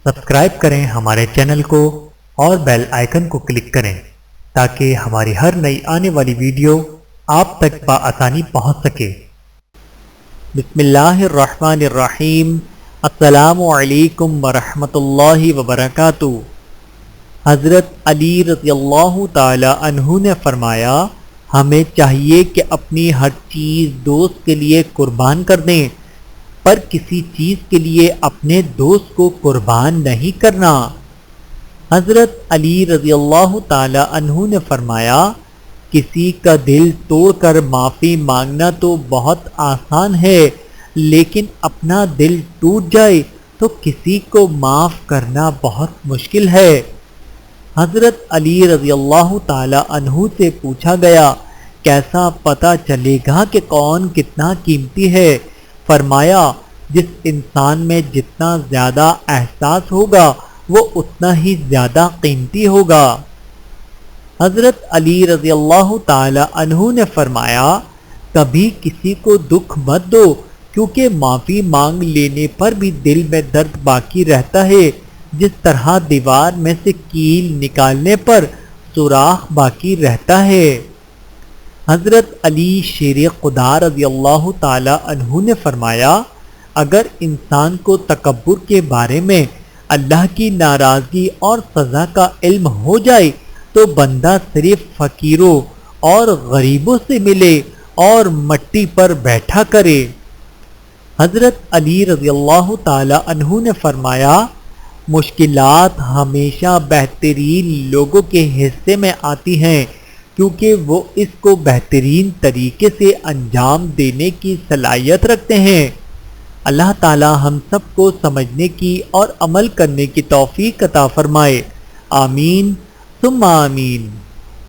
Subscribe کریں ہمارے channel کو اور بیل آئیکن کو کلک کریں تاکہ ہماری ہر نئی آنے والی ویڈیو آپ تک بآسانی پہنچ سکے۔ بسم اللہ الرحمن الرحیم۔ السلام علیکم ورحمۃ اللہ وبرکاتہ۔ حضرت علی رضی اللہ تعالی عنہ نے فرمایا، ہمیں چاہیے کہ اپنی ہر چیز دوست کے لیے قربان کر دیں، پر کسی چیز کے لیے اپنے دوست کو قربان نہیں کرنا۔ حضرت علی رضی اللہ تعالی عنہ نے فرمایا، کسی کا دل توڑ کر معافی مانگنا تو بہت آسان ہے، لیکن اپنا دل ٹوٹ جائے تو کسی کو معاف کرنا بہت مشکل ہے۔ حضرت علی رضی اللہ تعالی عنہ سے پوچھا گیا، کیسا پتہ چلے گا کہ کون کتنا قیمتی ہے؟ فرمایا، جس انسان میں جتنا زیادہ احساس ہوگا وہ اتنا ہی زیادہ قیمتی ہوگا۔ حضرت علی رضی اللہ تعالی عنہ نے فرمایا، کبھی کسی کو دکھ مت دو، کیونکہ معافی مانگ لینے پر بھی دل میں درد باقی رہتا ہے، جس طرح دیوار میں سے کیل نکالنے پر سوراخ باقی رہتا ہے۔ حضرت علی شیر خدا رضی اللہ تعالی عنہ نے فرمایا، اگر انسان کو تکبر کے بارے میں اللہ کی ناراضگی اور سزا کا علم ہو جائے تو بندہ صرف فقیروں اور غریبوں سے ملے اور مٹی پر بیٹھا کرے۔ حضرت علی رضی اللہ تعالی عنہ نے فرمایا، مشکلات ہمیشہ بہترین لوگوں کے حصے میں آتی ہیں، کیونکہ وہ اس کو بہترین طریقے سے انجام دینے کی صلاحیت رکھتے ہیں۔ اللہ تعالی ہم سب کو سمجھنے کی اور عمل کرنے کی توفیق عطا فرمائے۔ آمین ثم آمین۔